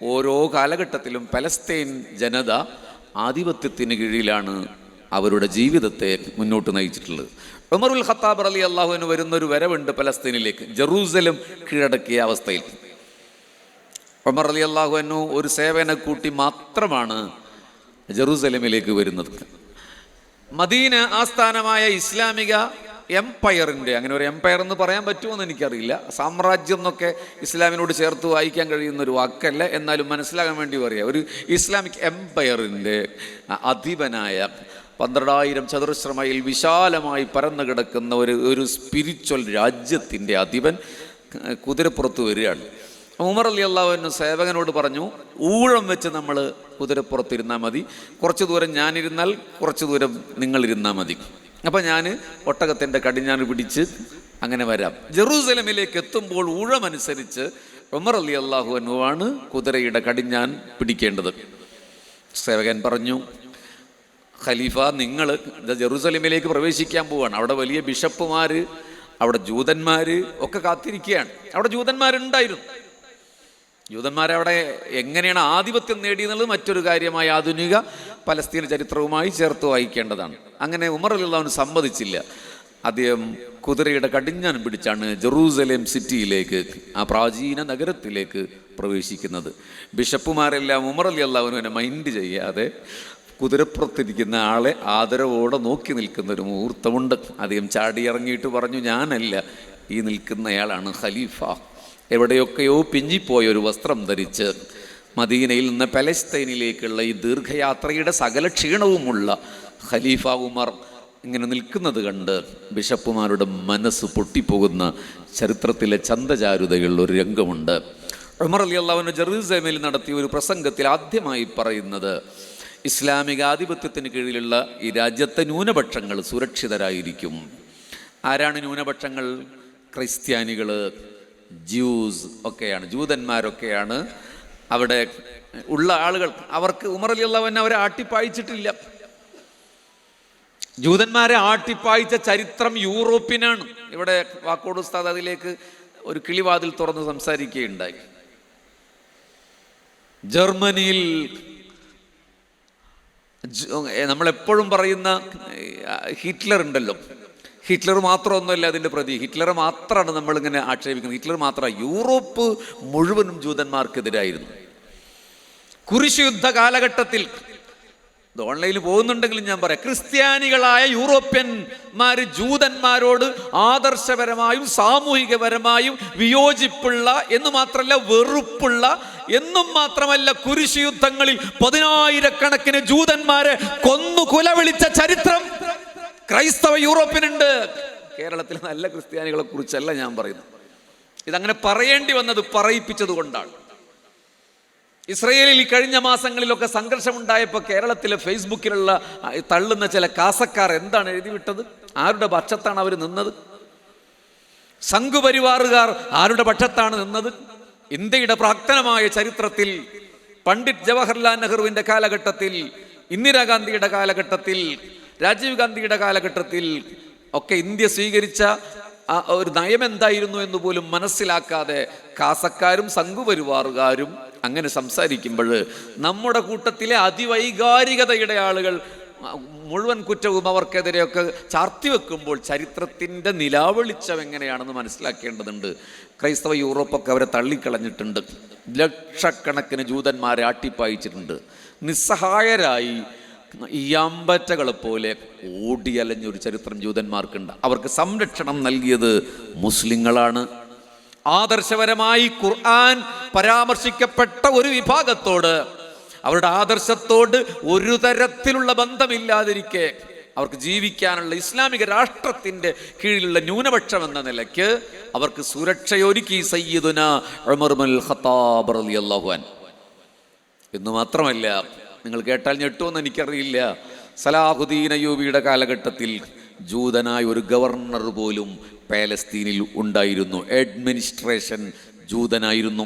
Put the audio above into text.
ഓരോ കാലഘട്ടത്തിലും പലസ്തീൻ ജനത ആധിപത്യത്തിന് കീഴിലാണ് അവരുടെ ജീവിതത്തെ മുന്നോട്ട് നയിച്ചിട്ടുള്ളത്. ഉമറുൽ ഖത്താബ് റളിയല്ലാഹു അൻഹു വരുന്നൊരു വരവുണ്ട് പലസ്തീനിലേക്ക്, ജെറൂസലം കീഴടക്കിയ അവസ്ഥയിൽ. ഉമർ റളിയല്ലാഹു അൻഹു ഒരു സേവന കൂട്ടി മാത്രമാണ് ജെറൂസലമിലേക്ക് വരുന്നത്. മദീന ആസ്ഥാനമായ ഇസ്ലാമിക എംപയറിൻ്റെ, അങ്ങനെ ഒരു എംപയർ എന്ന് പറയാൻ പറ്റുമോ എന്ന് എനിക്കറിയില്ല, സാമ്രാജ്യം എന്നൊക്കെ ഇസ്ലാമിനോട് ചേർത്ത് വായിക്കാൻ കഴിയുന്ന ഒരു വാക്കല്ല, എന്നാലും മനസ്സിലാകാൻ വേണ്ടി പറയാം, ഒരു ഇസ്ലാമിക് എംപയറിൻ്റെ അധിപനായ 12,000 ചതുരശ്ര മൈൽ വിശാലമായി പരന്നു കിടക്കുന്ന ഒരു സ്പിരിച്വൽ രാജ്യത്തിൻ്റെ അധിപൻ കുതിരപ്പുറത്ത് വരികയാണ്. ഉമർ റളിയല്ലാഹു അൻഹു സേവകനോട് പറഞ്ഞു, ഊഴം വെച്ച് നമ്മൾ കുതിരപ്പുറത്തിരുന്നാൽ മതി, കുറച്ച് ദൂരം ഞാനിരുന്നാൽ കുറച്ച് ദൂരം നിങ്ങളിരുന്നാൽ മതി. അപ്പം ഞാൻ ഒട്ടകത്തിൻ്റെ കടിഞ്ഞാൺ പിടിച്ച് അങ്ങനെ വരാം. ജെറൂസലമിലേക്ക് എത്തുമ്പോൾ ഊഴമനുസരിച്ച് ഉമർ റളിയല്ലാഹു അൻഹു ആണ് കുതിരയുടെ കടിഞ്ഞാൺ പിടിക്കേണ്ടത്. സേവകൻ പറഞ്ഞു, ഖലീഫ, നിങ്ങൾ ജെറൂസലമിലേക്ക് പ്രവേശിക്കാൻ പോവാണ്. അവിടെ വലിയ ബിഷപ്പുമാർ, അവിടെ ജൂതന്മാർ ഒക്കെ കാത്തിരിക്കുകയാണ്. അവിടെ ജൂതന്മാരുണ്ടായിരുന്നു. ജൂതന്മാരവിടെ എങ്ങനെയാണ് ആധിപത്യം നേടിയെന്നുള്ളത് മറ്റൊരു കാര്യമായി ആധുനിക പലസ്തീൻ ചരിത്രവുമായി ചേർത്ത് വായിക്കേണ്ടതാണ്. അങ്ങനെ ഉമർ റളിയല്ലാഹു അൻഹു സമ്മതിച്ചില്ല. അദ്ദേഹം കുതിരയുടെ കടിഞ്ഞാൺ പിടിച്ചാണ് ജെറൂസലേം സിറ്റിയിലേക്ക്, ആ പ്രാചീന നഗരത്തിലേക്ക് പ്രവേശിക്കുന്നത്. ബിഷപ്പുമാരെല്ലാം ഉമർ റളിയല്ലാഹു അൻഹുവിനെ മൈൻഡ് ചെയ്യാതെ കുതിരപ്പുറത്തിരിക്കുന്ന ആളെ ആദരവോടെ നോക്കി നിൽക്കുന്ന ഒരു മുഹൂർത്തമുണ്ട്. അദ്ദേഹം ചാടി ഇറങ്ങിയിട്ട് പറഞ്ഞു, ഞാനല്ല, ഈ നിൽക്കുന്നയാളാണ് ഖലീഫ. എവിടെയൊക്കെയോ പിഞ്ചിപ്പോയ ഒരു വസ്ത്രം ധരിച്ച് മദീനയിൽ നിന്ന് പലസ്തീനിലേക്കുള്ള ഈ ദീർഘയാത്രയുടെ സകല ക്ഷീണവുമുള്ള ഖലീഫ ഉമർ ഇങ്ങനെ നിൽക്കുന്നത് കണ്ട് ബിഷപ്പുമാരുടെ മനസ്സ് പൊട്ടിപ്പോകുന്ന ചരിത്രത്തിലെ ചന്തചാരുതകളിൽ ഒരു രംഗമുണ്ട്. ഉമർ റളിയല്ലാഹു അൻഹു ജെറൂസലേമിൽ നടത്തിയ ഒരു പ്രസംഗത്തിൽ ആദ്യമായി പറയുന്നത്, ഇസ്ലാമിക ആധിപത്യത്തിന് കീഴിലുള്ള ഈ രാജ്യത്തെ ന്യൂനപക്ഷങ്ങൾ സുരക്ഷിതരായിരിക്കും. ആരാണ് ന്യൂനപക്ഷങ്ങൾ? ക്രിസ്ത്യാനികൾ, ജ്യൂസ് ഒക്കെയാണ്, ജൂതന്മാരൊക്കെയാണ് അവിടെ ഉള്ള ആളുകൾ. അവർക്ക് ഉമർ റളിയല്ലാഹു അൻഹു അവരെ ആട്ടിപ്പായിച്ചിട്ടില്ല. ജൂതന്മാരെ ആട്ടിപ്പായിച്ച ചരിത്രം യൂറോപ്പിനാണ്. ഇവിടെ വാക്കോട് ഉസ്താദ് അതിലേക്ക് ഒരു കിളിവാതിൽ തുറന്ന് സംസാരിക്കുകയുണ്ടായി. ജർമ്മനിയിൽ നമ്മളെപ്പോഴും പറയുന്ന ഹിറ്റ്ലർ ഉണ്ടല്ലോ, ഹിറ്റ്ലർ മാത്രമൊന്നുമല്ല അതിൻ്റെ പ്രതി, ഹിറ്റ്ലറെ മാത്രമാണ് നമ്മളിങ്ങനെ ആക്ഷേപിക്കുന്നത്. ഹിറ്റ്ലർ മാത്രമല്ല, യൂറോപ്പ് മുഴുവനും ജൂതന്മാർക്കെതിരായിരുന്നു. കുരിശ് യുദ്ധ കാലഘട്ടത്തിൽ, ഇത് ഓൺലൈനിൽ പോകുന്നുണ്ടെങ്കിലും ഞാൻ പറയാം, ക്രിസ്ത്യാനികളായ യൂറോപ്യന്മാർ ജൂതന്മാരോട് ആദർശപരമായും സാമൂഹികപരമായും വിയോജിപ്പുള്ള എന്ന് മാത്രമല്ല വെറുപ്പുള്ള എന്നും മാത്രമല്ല കുരിശ് യുദ്ധങ്ങളിൽ 10,000 ജൂതന്മാരെ കൊന്നു കുലവിളിച്ച ചരിത്രം ക്രൈസ്തവ യൂറോപ്പിനുണ്ട്. കേരളത്തിൽ നല്ല ക്രിസ്ത്യാനികളെ കുറിച്ചല്ല ഞാൻ പറയുന്നത്. ഇതങ്ങനെ പറയേണ്ടി വന്നത് പറയിപ്പിച്ചത് കൊണ്ടാണ്. ഇസ്രയേലിൽ കഴിഞ്ഞ മാസങ്ങളിലൊക്കെ സംഘർഷമുണ്ടായപ്പോൾ കേരളത്തിലെ ഫേസ്ബുക്കിലുള്ള തള്ളുന്ന ചില കാസക്കാർ എന്താണ് എഴുതിവിട്ടത്? ആരുടെ പക്ഷത്താണ് അവർ നിന്നത്? സംഘപരിവാറുകാർ ആരുടെ പക്ഷത്താണ് നിന്നത്? ഇന്ത്യയുടെ പ്രാക്തനമായ ചരിത്രത്തിൽ പണ്ഡിറ്റ് ജവഹർലാൽ നെഹ്റുവിൻ്റെ കാലഘട്ടത്തിൽ, ഇന്ദിരാഗാന്ധിയുടെ കാലഘട്ടത്തിൽ, രാജീവ് ഗാന്ധിയുടെ കാലഘട്ടത്തിൽ ഒക്കെ ഇന്ത്യ സ്വീകരിച്ച ഒരു നയം എന്തായിരുന്നു എന്ന് പോലും മനസ്സിലാക്കാതെ കാസക്കാരും സംഘപരിവാറുകാരും അങ്ങനെ സംസാരിക്കുമ്പോൾ നമ്മുടെ കൂട്ടത്തിലെ അതിവൈകാരികതയുടെ ആളുകൾ മുഴുവൻ കുറ്റവും അവർക്കെതിരെയൊക്കെ ചാർത്തിവെക്കുമ്പോൾ ചരിത്രത്തിൻ്റെ നിലാവെളിച്ചം എങ്ങനെയാണെന്ന് മനസ്സിലാക്കേണ്ടതുണ്ട്. ക്രൈസ്തവ യൂറോപ്പൊക്കെ അവരെ തള്ളിക്കളഞ്ഞിട്ടുണ്ട്. ലക്ഷക്കണക്കിന് ജൂതന്മാരെ ആട്ടിപ്പായിച്ചിട്ടുണ്ട്. നിസ്സഹായരായി യാമ്പറ്റകളെ പോലെ ഓടിയലഞ്ഞൊരു ചരിത്രം ജൂതന്മാർക്കുണ്ട്. അവർക്ക് സംരക്ഷണം നൽകിയത് മുസ്ലിങ്ങളാണ്. ആദർശപരമായി ഖുർആൻ പരാമർശിക്കപ്പെട്ട ഒരു വിഭാഗത്തോട്, അവരുടെ ആദർശത്തോട് ഒരു തരത്തിലുള്ള ബന്ധമില്ലാതിരിക്കെ അവർക്ക് ജീവിക്കാനുള്ള ഇസ്ലാമിക രാഷ്ട്രത്തിൻ്റെ കീഴിലുള്ള ന്യൂനപക്ഷം എന്ന നിലയ്ക്ക് അവർക്ക് സുരക്ഷയൊരുക്കി സയ്യിദുന ഉമർ ഇബ്നുൽ ഖത്താബ് റളിയല്ലാഹു അൻഹു. എന്ന് മാത്രമല്ല, നിങ്ങൾ കേട്ടാൽ ഞെട്ടുമെന്ന് എനിക്കറിയില്ല, സലാഹുദ്ദീൻ അയ്യൂബിയുടെ കാലഘട്ടത്തിൽ ജൂതനായ ഒരു ഗവർണർ പോലും പാലസ്തീനിൽ ഉണ്ടായിരുന്നു. അഡ്മിനിസ്ട്രേഷൻ ജൂതനായിരുന്നു.